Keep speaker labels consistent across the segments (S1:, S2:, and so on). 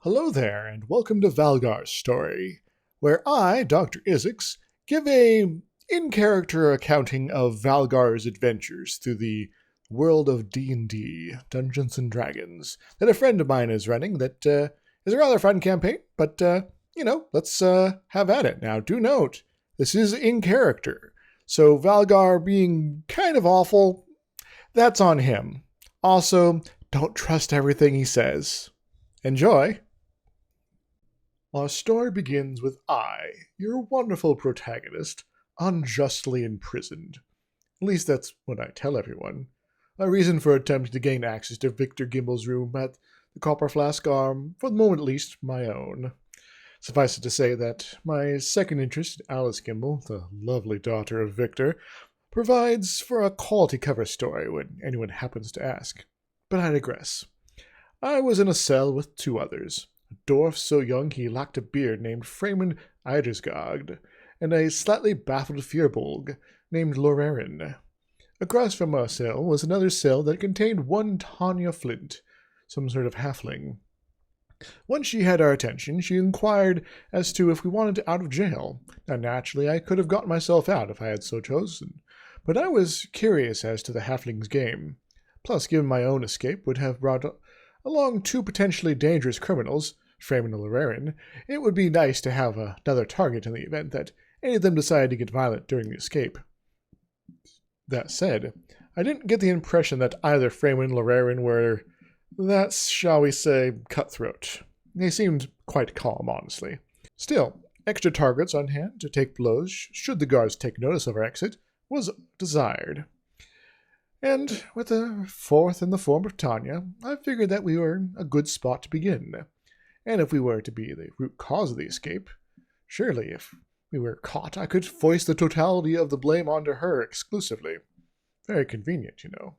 S1: Hello there, and welcome to Valgar's story, where I, Dr. Isix, give a in-character accounting of Valgar's adventures through the world of D&D, Dungeons & Dragons, that a friend of mine is running that is a rather fun campaign, but, let's have at it. Now, do note, this is in character, so Valgar being kind of awful, that's on him. Also, don't trust everything he says. Enjoy! Our story begins with I, your wonderful protagonist, unjustly imprisoned. At least that's what I tell everyone. My reason for attempting to gain access to Victor Gimble's room at the Copper Flask are, for the moment at least, my own. Suffice it to say that my second interest, Alice Gimble, the lovely daughter of Victor, provides for a quality cover story when anyone happens to ask. But I digress. I was in a cell with two others. A dwarf so young he lacked a beard named Freeman Eidersgard, and a slightly baffled Firbolg named Lorerin. Across from our cell was another cell that contained one Tanya Flint, some sort of halfling. Once she had our attention, she inquired as to if we wanted out of jail. Now, naturally, I could have gotten myself out if I had so chosen, but I was curious as to the halfling's game. Plus, given my own escape would have brought along two potentially dangerous criminals, Freeman and Lorerin, it would be nice to have another target in the event that any of them decided to get violent during the escape. That said, I didn't get the impression that either Freeman and Lorerin were that, shall we say, cutthroat. They seemed quite calm, honestly. Still, extra targets on hand to take blows should the guards take notice of our exit was desired. And with a fourth in the form of Tanya, I figured that we were a good spot to begin. And if we were to be the root cause of the escape, surely if we were caught, I could foist the totality of the blame onto her exclusively. Very convenient, you know.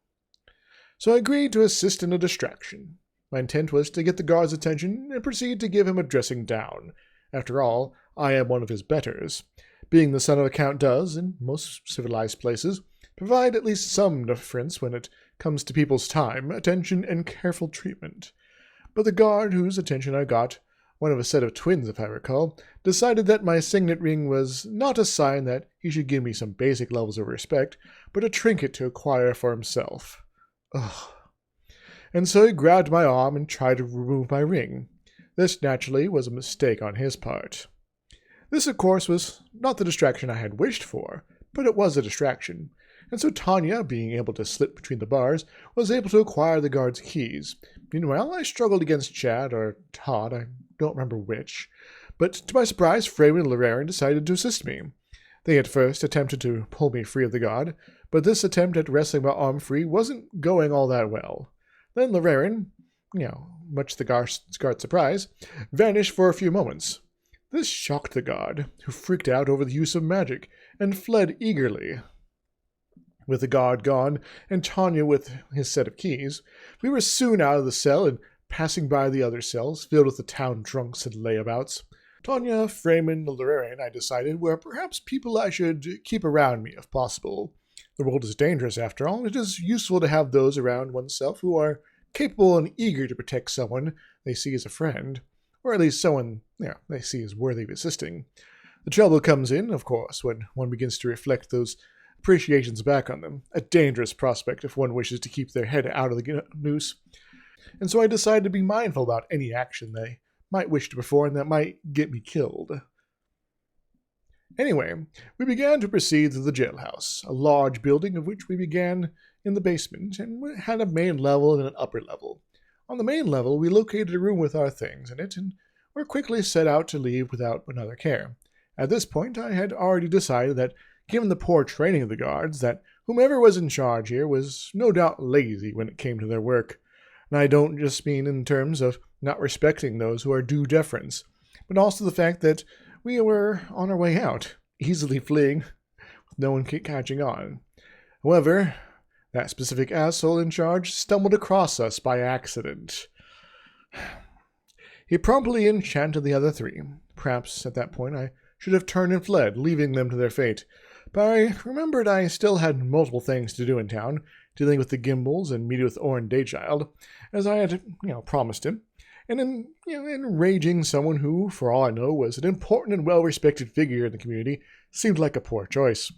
S1: So I agreed to assist in a distraction. My intent was to get the guard's attention and proceed to give him a dressing down. After all, I am one of his betters. Being the son of a count does, in most civilized places, provide at least some deference when it comes to people's time, attention, and careful treatment. But the guard whose attention I got, one of a set of twins if I recall, decided that my signet ring was not a sign that he should give me some basic levels of respect, but a trinket to acquire for himself. Ugh. And so he grabbed my arm and tried to remove my ring. This, naturally, was a mistake on his part. This, of course, was not the distraction I had wished for, but it was a distraction. And so Tanya, being able to slip between the bars, was able to acquire the guard's keys. Meanwhile, I struggled against Chad, or Todd, I don't remember which. But to my surprise, Freeman and Lorerin decided to assist me. They at first attempted to pull me free of the guard, but this attempt at wrestling my arm free wasn't going all that well. Then Lorerin, much to the guard's surprise, vanished for a few moments. This shocked the guard, who freaked out over the use of magic, and fled eagerly. With the guard gone, and Tanya with his set of keys, we were soon out of the cell and passing by the other cells, filled with the town drunks and layabouts. Tanya, Freeman, and Lorerin, I decided, were perhaps people I should keep around me if possible. The world is dangerous, after all, and it is useful to have those around oneself who are capable and eager to protect someone they see as a friend, or at least someone they see as worthy of assisting. The trouble comes in, of course, when one begins to reflect those appreciations back on them, a dangerous prospect if one wishes to keep their head out of the noose. And so I decided to be mindful about any action they might wish to perform that might get me killed. Anyway, we began to proceed to the jailhouse, a large building of which we began in the basement, and had a main level and an upper level. On the main level, we located a room with our things in it, and were quickly set out to leave without another care. At this point, I had already decided that, given the poor training of the guards, that whomever was in charge here was no doubt lazy when it came to their work. And I don't just mean in terms of not respecting those who are due deference, but also the fact that we were on our way out, easily fleeing, with no one catching on. However, that specific asshole in charge stumbled across us by accident. He promptly enchanted the other three. Perhaps at that point I should have turned and fled, leaving them to their fate. But I remembered I still had multiple things to do in town, dealing with the Gimbles and meeting with Orin Daychild, as I had, promised him, and enraging someone who, for all I know, was an important and well-respected figure in the community seemed like a poor choice.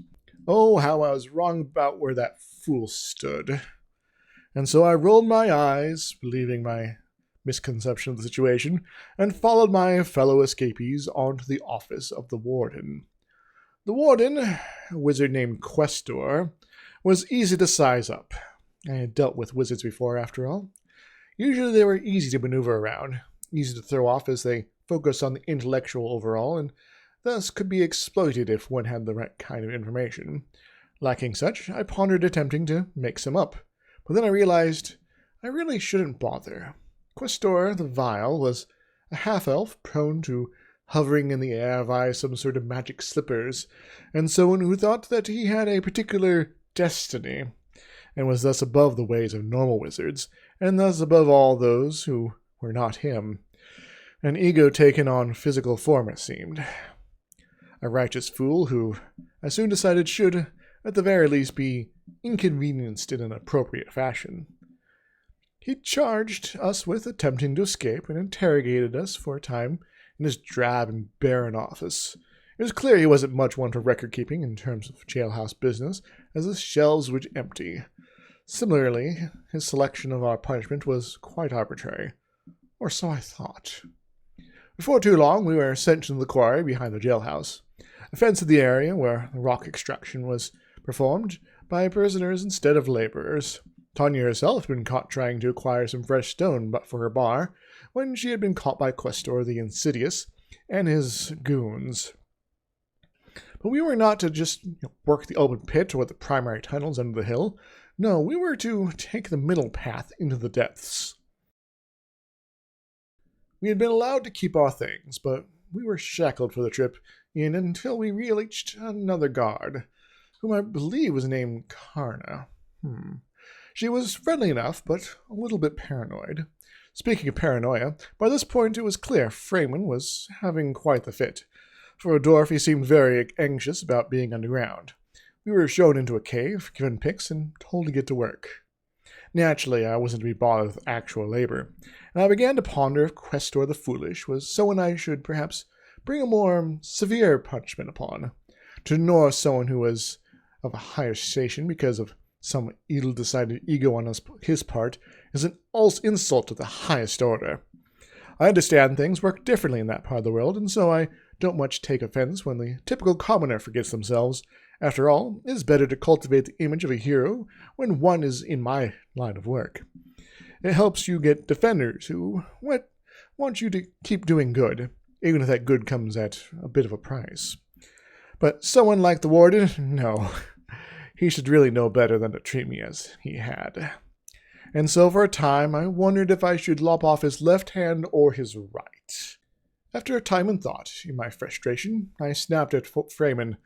S1: Oh, how I was wrong about where that fool stood. And so I rolled my eyes, believing my misconception of the situation, and followed my fellow escapees onto the office of the warden. The warden, a wizard named Questor, was easy to size up. I had dealt with wizards before, after all. Usually they were easy to maneuver around, easy to throw off as they focused on the intellectual overall, and thus could be exploited if one had the right kind of information. Lacking such, I pondered attempting to make some up, but then I realized I really shouldn't bother. Questor the Vile was a half-elf prone to hovering in the air via some sort of magic slippers, and someone who thought that he had a particular destiny, and was thus above the ways of normal wizards, and thus above all those who were not him. An ego taken on physical form, it seemed. A righteous fool who, I soon decided, should, at the very least, be inconvenienced in an appropriate fashion. He charged us with attempting to escape and interrogated us for a time in his drab and barren office. It was clear he wasn't much one for record-keeping in terms of jailhouse business, as the shelves were empty. Similarly, his selection of our punishment was quite arbitrary. Or so I thought. Before too long, we were sent to the quarry behind the jailhouse. A fence of the area where the rock extraction was performed by prisoners instead of laborers. Tanya herself had been caught trying to acquire some fresh stone but for her bar, when she had been caught by Questor the Insidious and his goons. But we were not to just work the open pit or the primary tunnels under the hill. No, we were to take the middle path into the depths. We had been allowed to keep our things, but we were shackled for the trip in until we reached another guard, whom I believe was named Karna. She was friendly enough, but a little bit paranoid. Speaking of paranoia, by this point it was clear Freeman was having quite the fit. For a dwarf, he seemed very anxious about being underground. We were shown into a cave, given picks, and told to get to work. Naturally, I wasn't to be bothered with actual labor, and I began to ponder if Questor the Foolish was someone I should perhaps bring a more severe punishment upon. To ignore someone who was of a higher station because of some ill-decided ego on his part is an insult to the highest order. I understand things work differently in that part of the world, and so I don't much take offense when the typical commoner forgets themselves. After all, it is better to cultivate the image of a hero when one is in my line of work. It helps you get defenders who want you to keep doing good, even if that good comes at a bit of a price. But someone like the warden, no. He should really know better than to treat me as he had. And so for a time I wondered if I should lop off his left hand or his right. After a time in thought, in my frustration, I snapped at Freeman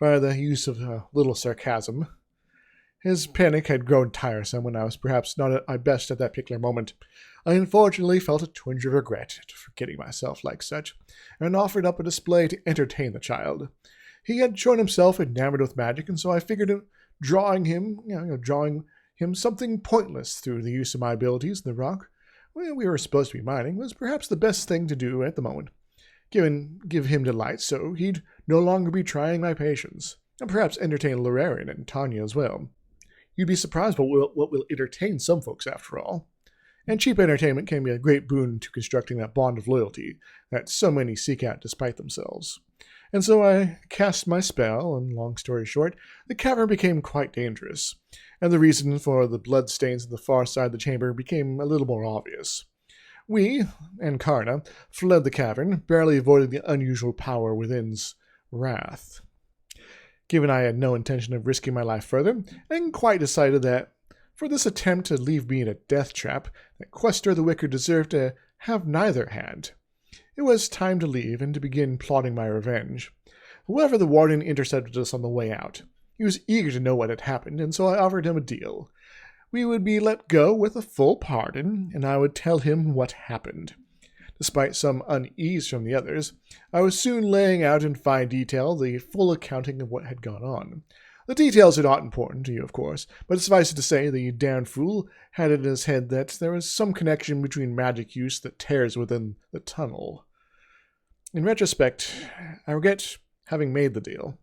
S1: by the use of a little sarcasm. His panic had grown tiresome when I was perhaps not at my best at that particular moment. I unfortunately felt a twinge of regret at forgetting myself like such, and offered up a display to entertain the child. He had shown himself enamored with magic, and so I figured drawing him something pointless through the use of my abilities in the rock, where we were supposed to be mining, was perhaps the best thing to do at the moment. Give him delight, so he'd no longer be trying my patience, and perhaps entertain Lorarian and Tanya as well. You'd be surprised what will entertain some folks, after all. And cheap entertainment can be a great boon to constructing that bond of loyalty that so many seek out despite themselves. And so I cast my spell, and long story short, the cavern became quite dangerous, and the reason for the bloodstains on the far side of the chamber became a little more obvious. We, and Karna, fled the cavern, barely avoiding the unusual power within's wrath. Given I had no intention of risking my life further, and quite decided that, for this attempt to leave me in a death trap, that Questor the Wicked deserved to have neither hand. It was time to leave and to begin plotting my revenge. However, the warden intercepted us on the way out. He was eager to know what had happened, and so I offered him a deal. We would be let go with a full pardon, and I would tell him what happened. Despite some unease from the others, I was soon laying out in fine detail the full accounting of what had gone on. The details are not important to you, of course, but suffice it to say the damned fool had it in his head that there was some connection between magic use that tears within the tunnel. In retrospect, I regret having made the deal.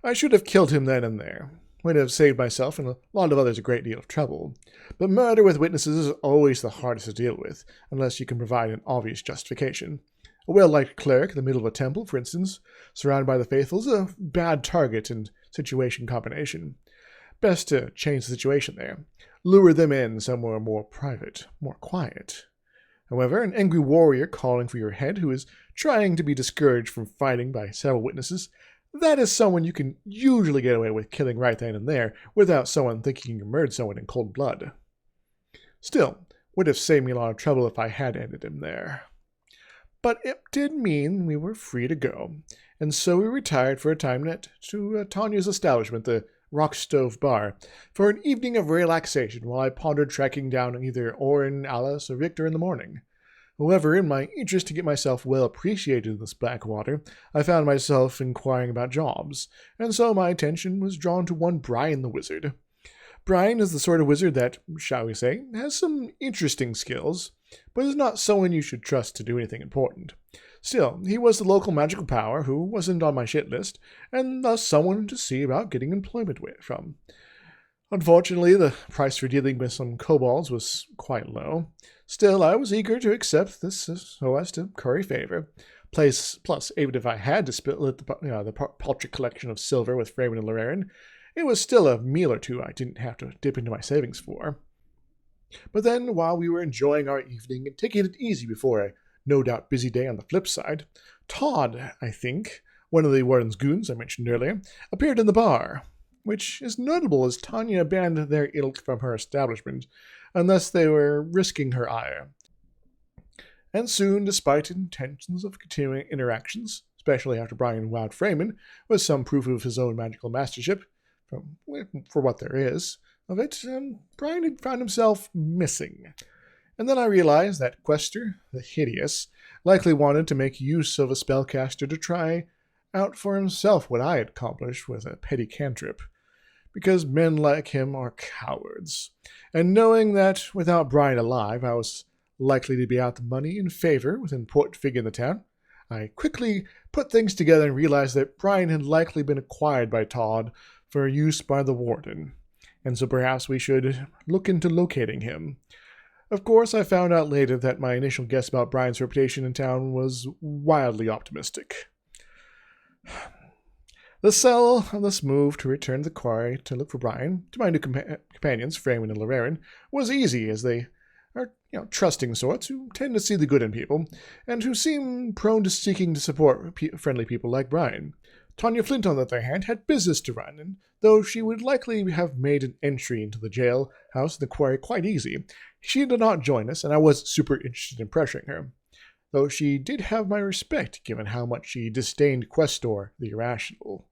S1: I should have killed him then and there. Would have saved myself and a lot of others a great deal of trouble. But murder with witnesses is always the hardest to deal with, unless you can provide an obvious justification. A well-liked cleric in the middle of a temple, for instance, surrounded by the faithful, is a bad target and situation combination. Best to change the situation there. Lure them in somewhere more private, more quiet. However, an angry warrior calling for your head who is trying to be discouraged from fighting by several witnesses, that is someone you can usually get away with killing right then and there without someone thinking you murdered someone in cold blood. Still, would have saved me a lot of trouble if I had ended him there. But it did mean we were free to go, and so we retired for a time to Tanya's establishment, the Rock Stove Bar, for an evening of relaxation while I pondered tracking down either Orin, Alice, or Victor in the morning. However, in my interest to get myself well appreciated in this Blackwater, I found myself inquiring about jobs, and so my attention was drawn to one Brian the Wizard. Brian is the sort of wizard that, shall we say, has some interesting skills, but is not someone you should trust to do anything important. Still, he was the local magical power who wasn't on my shit list, and thus someone to see about getting employment from. Unfortunately, the price for dealing with some kobolds was quite low. Still, I was eager to accept this so as to curry favor. Plus, even if I had to split the paltry collection of silver with Freeman and Lorraine, it was still a meal or two I didn't have to dip into my savings for. But then, while we were enjoying our evening and taking it easy before a no-doubt busy day on the flip side, Todd, I think, one of the warden's goons I mentioned earlier, appeared in the bar, which is notable as Tanya banned their ilk from her establishment, unless they were risking her ire. And soon, despite intentions of continuing interactions, especially after Brian wowed Freeman with some proof of his own magical mastership, for what there is of it, Brian had found himself missing. And then I realized that Questor, the Hideous, likely wanted to make use of a spellcaster to try out for himself what I had accomplished with a petty cantrip, because men like him are cowards. And knowing that without Brian alive I was likely to be out the money in favor with an important figure in the town, I quickly put things together and realized that Brian had likely been acquired by Todd for use by the warden, and so perhaps we should look into locating him. Of course, I found out later that my initial guess about Brian's reputation in town was wildly optimistic. The sell on this move to return to the quarry to look for Brian, to my new companions, Freeman and Lorraine, was easy, as they are trusting sorts who tend to see the good in people, and who seem prone to seeking to support friendly people like Brian. Tanya Flint, on the other hand, had business to run, and though she would likely have made an entry into the jail house and the quarry quite easy, she did not join us, and I was super interested in pressuring her. Though she did have my respect, given how much she disdained Questor, the irrational.